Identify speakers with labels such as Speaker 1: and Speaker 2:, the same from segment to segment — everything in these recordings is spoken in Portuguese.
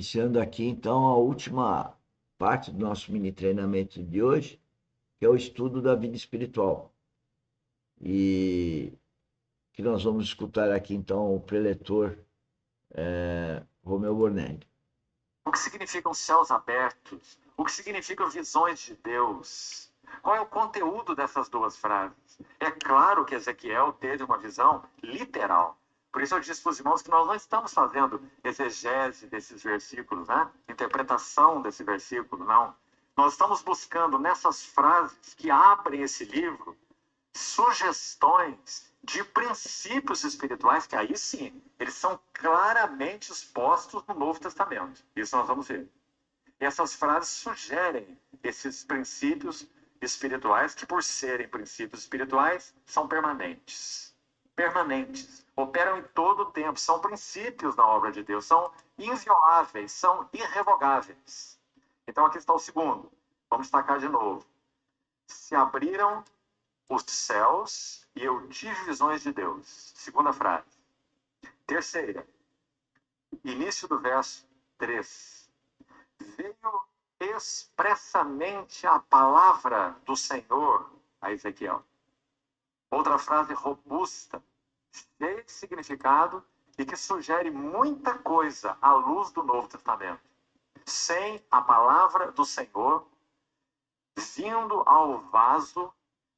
Speaker 1: Iniciando aqui, então, a última parte do nosso mini treinamento de hoje, que é o estudo da vida espiritual. E que nós vamos escutar aqui, então, o preletor Romeu Bornelli.
Speaker 2: O que significam céus abertos? O que significam visões de Deus? Qual é o conteúdo dessas duas frases? É claro que Ezequiel teve uma visão literal. Por isso eu disse para os irmãos que nós não estamos fazendo exegese desses versículos, né? Interpretação desse versículo, não. Nós estamos buscando nessas frases que abrem esse livro sugestões de princípios espirituais que aí sim, eles são claramente expostos no Novo Testamento. Isso nós vamos ver. E essas frases sugerem esses princípios espirituais que, por serem princípios espirituais, são permanentes. Permanentes. Operam em todo o tempo. São princípios da obra de Deus. São invioláveis. São irrevogáveis. Então aqui está o segundo. Vamos destacar de novo. Se abriram os céus e eu tive visões de Deus. Segunda frase. Terceira, início do verso 3. Veio expressamente a palavra do Senhor a Ezequiel. Outra frase robusta, cheia de significado e que sugere muita coisa à luz do Novo Testamento. Sem a palavra do Senhor vindo ao vaso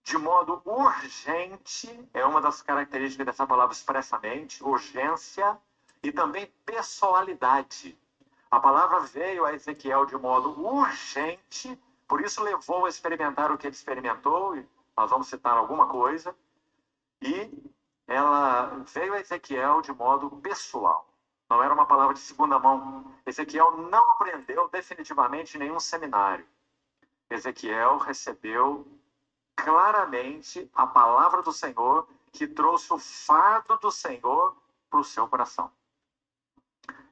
Speaker 2: de modo urgente, é uma das características dessa palavra expressamente, urgência e também pessoalidade. A palavra veio a Ezequiel de modo urgente, por isso levou a experimentar o que ele experimentou, e nós vamos citar alguma coisa, e ela veio a Ezequiel de modo pessoal. Não era uma palavra de segunda mão. Ezequiel não aprendeu definitivamente em nenhum seminário. Ezequiel recebeu claramente a palavra do Senhor que trouxe o fardo do Senhor para o seu coração.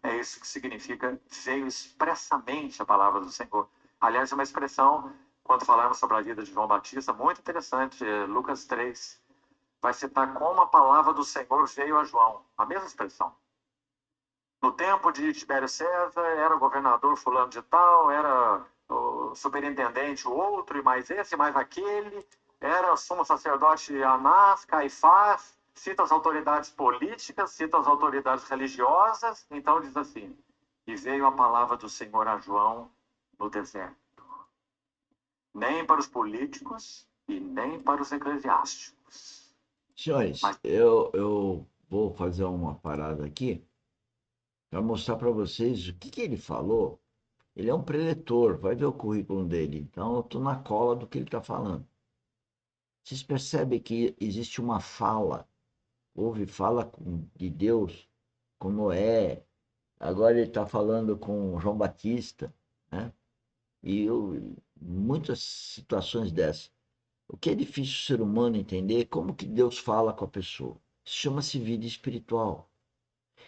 Speaker 2: É isso que significa veio expressamente a palavra do Senhor. Aliás, é uma expressão, quando falarmos sobre a vida de João Batista, muito interessante, Lucas 3, vai citar como a palavra do Senhor veio a João. A mesma expressão. No tempo de Tibério César, era o governador fulano de tal, era o superintendente o outro, e mais esse, e mais aquele, era o sumo sacerdote Anás, Caifás, cita as autoridades políticas, cita as autoridades religiosas, então diz assim, e veio a palavra do Senhor a João no deserto. Nem para os políticos e nem para os eclesiásticos.
Speaker 1: Senhores,
Speaker 2: Mas
Speaker 1: eu vou fazer uma parada aqui para mostrar para vocês o que ele falou. Ele é um preletor, vai ver o currículo dele. Então, eu estou na cola do que ele está falando. Vocês percebem que existe uma fala, houve fala de Deus com Noé, agora ele está falando com João Batista, né? Muitas situações dessas. O que é difícil o ser humano entender é como que Deus fala com a pessoa. Isso chama-se vida espiritual.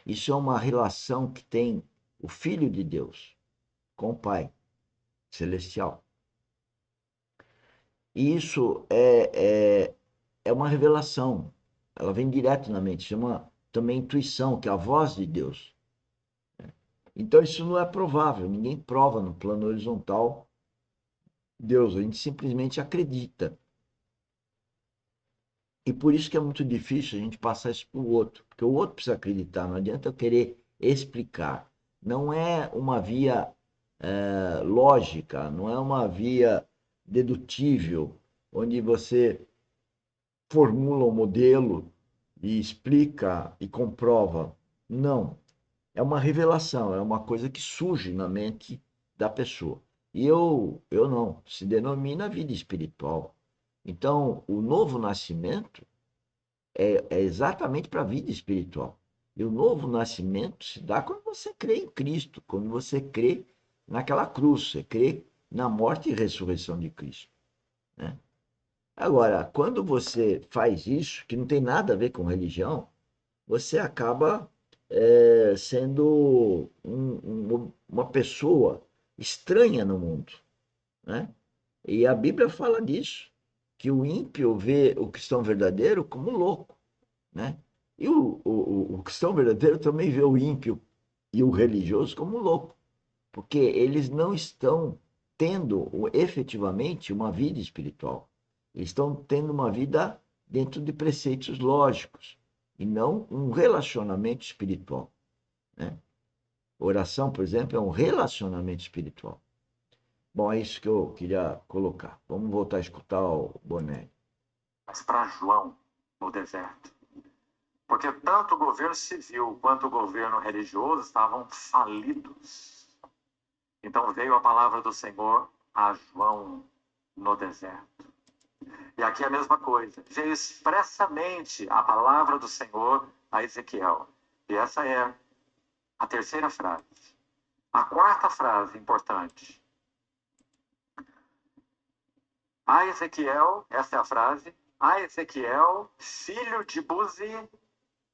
Speaker 1: Isso é uma relação que tem o Filho de Deus com o Pai Celestial. E isso é uma revelação. Ela vem direto na mente. Chama também intuição, que é a voz de Deus. Então isso não é provável. Ninguém prova no plano horizontal Deus. A gente simplesmente acredita. E por isso que é muito difícil a gente passar isso para o outro. Porque o outro precisa acreditar. Não adianta eu querer explicar. Não é uma via lógica, não é uma via dedutível, onde você formula um modelo e explica e comprova. Não. É uma revelação, é uma coisa que surge na mente da pessoa. E eu não, se denomina vida espiritual. Então, o novo nascimento é exatamente para a vida espiritual. E o novo nascimento se dá quando você crê em Cristo, quando você crê naquela cruz, você crê na morte e ressurreição de Cristo, né? Agora, quando você faz isso, que não tem nada a ver com religião, você acaba sendo uma pessoa estranha no mundo, né? E a Bíblia fala disso, que o ímpio vê o cristão verdadeiro como louco, né? E o cristão verdadeiro também vê o ímpio e o religioso como louco. porque eles não estão tendo efetivamente uma vida espiritual. Eles estão tendo uma vida dentro de preceitos lógicos e não um relacionamento espiritual, né? Oração, por exemplo, é um relacionamento espiritual. Bom, é isso que eu queria colocar. Vamos voltar a escutar o Bonelli.
Speaker 2: Mas para João, no deserto. Porque tanto o governo civil quanto o governo religioso estavam falidos. Então veio a palavra do Senhor a João no deserto. E aqui é a mesma coisa. Veio expressamente a palavra do Senhor a Ezequiel. E essa é a terceira frase. A quarta frase importante. A Ezequiel, essa é a frase, a Ezequiel, filho de Buzi,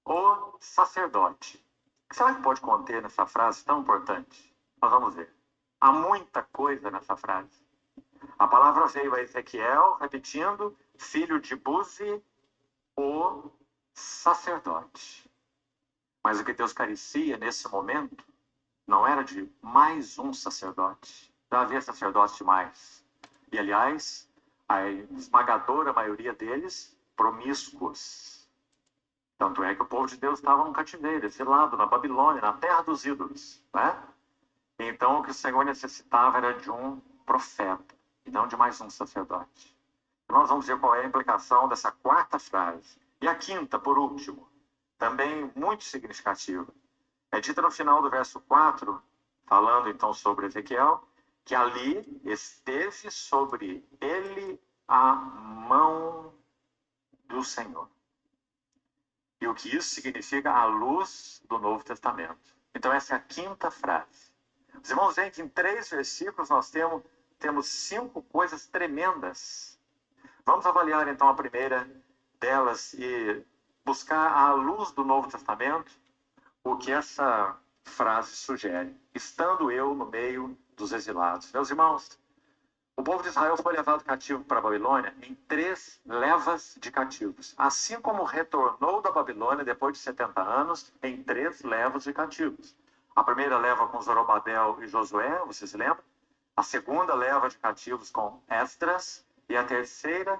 Speaker 2: o sacerdote. O que será que pode conter nessa frase tão importante? Nós vamos ver. Há muita coisa nessa frase. A palavra veio a Ezequiel, repetindo, filho de Buzi, o sacerdote. Mas o que Deus carecia nesse momento não era de mais um sacerdote. Já havia sacerdotes demais. E, aliás, a esmagadora maioria deles promíscuos. Tanto é que o povo de Deus estava no cativeiro, exilado na Babilônia, na terra dos ídolos, né? Então, o que o Senhor necessitava era de um profeta, e não de mais um sacerdote. Nós vamos ver qual é a implicação dessa quarta frase. E a quinta, por último, também muito significativa. É dita no final do verso 4, falando então sobre Ezequiel, que ali esteve sobre ele a mão do Senhor. E o que isso significa? A luz do Novo Testamento. Então essa é a quinta frase. Os irmãos veem que em 3 versículos nós temos 5 coisas tremendas. Vamos avaliar então a primeira delas e buscar à luz do Novo Testamento o que essa frase sugere. Estando eu no meio dos exilados. Meus irmãos, o povo de Israel foi levado cativo para a Babilônia em 3 levas de cativos. Assim como retornou da Babilônia depois de 70 anos, em 3 levas de cativos. A primeira leva com Zorobabel e Josué, vocês se lembram? A segunda leva de cativos com Esdras. E a terceira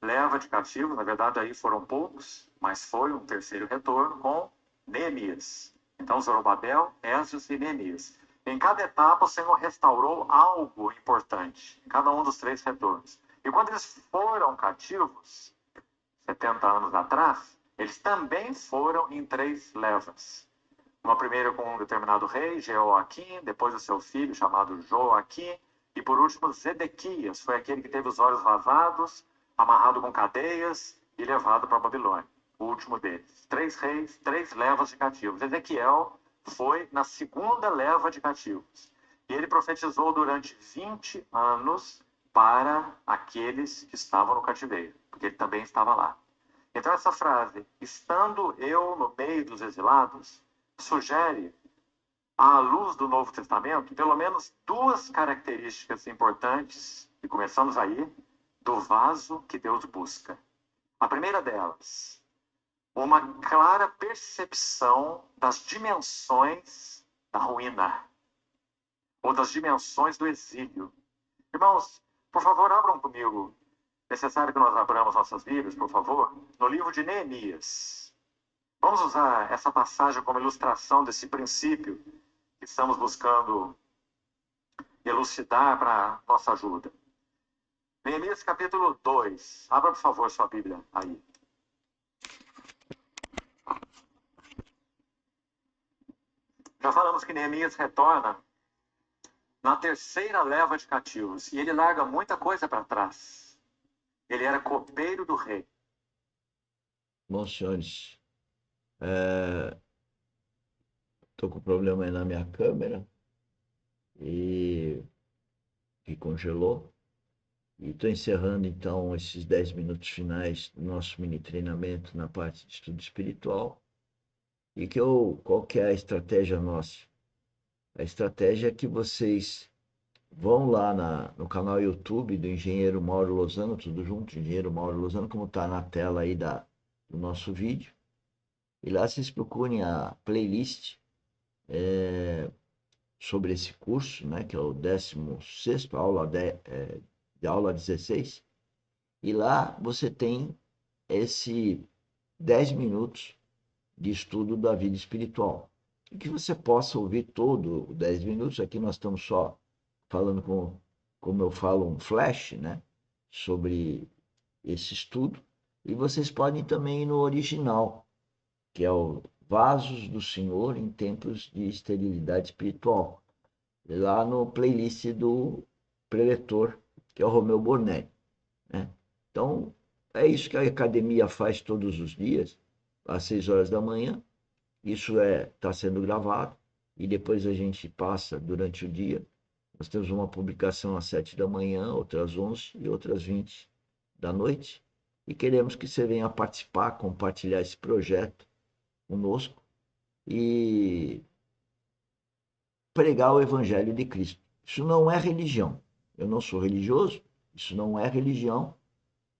Speaker 2: leva de cativos, na verdade aí foram poucos, mas foi um terceiro retorno com Neemias. Então Zorobabel, Esdras e Neemias. Em cada etapa, o Senhor restaurou algo importante, em cada um dos 3 retornos. E quando eles foram cativos, 70 anos atrás, eles também foram em 3 levas. Uma primeira com um determinado rei, Jeoaquim, depois o seu filho, chamado Joaquim, e por último, Zedequias, foi aquele que teve os olhos vazados, amarrado com cadeias e levado para a Babilônia. O último deles. 3 reis, 3 levas de cativos. Ezequiel foi na segunda leva de cativos. E ele profetizou durante 20 anos para aqueles que estavam no cativeiro, porque ele também estava lá. Então essa frase, estando eu no meio dos exilados, sugere, à luz do Novo Testamento, pelo menos 2 características importantes, e começamos aí, do vaso que Deus busca. A primeira delas, uma clara percepção das dimensões da ruína, ou das dimensões do exílio. Irmãos, por favor, abram comigo. É necessário que nós abramos nossas Bíblias, por favor, no livro de Neemias. Vamos usar essa passagem como ilustração desse princípio que estamos buscando elucidar para nossa ajuda. Neemias capítulo 2. Abra, por favor, sua Bíblia aí. Já falamos que Neemias retorna na terceira leva de cativos e ele larga muita coisa para trás. Ele era copeiro do rei.
Speaker 1: Bom, senhores, estou com problema aí na minha câmera e que congelou. E estou encerrando então esses 10 minutos finais do nosso mini treinamento na parte de estudo espiritual. E qual que é a estratégia nossa? A estratégia é que vocês vão lá no canal YouTube do Engenheiro Mauro Lozano, tudo junto, Engenheiro Mauro Lozano, como está na tela aí do nosso vídeo. E lá vocês procurem a playlist sobre esse curso, né, que é o 16º, de aula 16, e lá você tem esse 10 minutos de estudo da vida espiritual. E que você possa ouvir todo o 10 minutos. Aqui nós estamos só falando como eu falo, um flash, né, sobre esse estudo. E vocês podem também ir no original, que é o Vasos do Senhor em Tempos de Esterilidade Espiritual, lá no playlist do preletor, que é o Romeu Bornelli, né? Então, é isso que a academia faz todos os dias, às 6 horas da manhã. Isso está sendo gravado e depois a gente passa durante o dia. Nós temos uma publicação às 7 da manhã, outras 11 e outras 20 da noite. E queremos que você venha participar, compartilhar esse projeto conosco e pregar o Evangelho de Cristo. Isso não é religião. Eu não sou religioso, isso não é religião,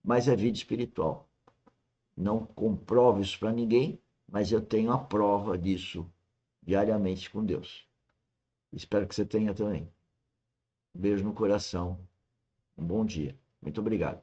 Speaker 1: mas é vida espiritual. Não comprovo isso para ninguém, mas eu tenho a prova disso diariamente com Deus. Espero que você tenha também. Um beijo no coração. Um bom dia. Muito obrigado.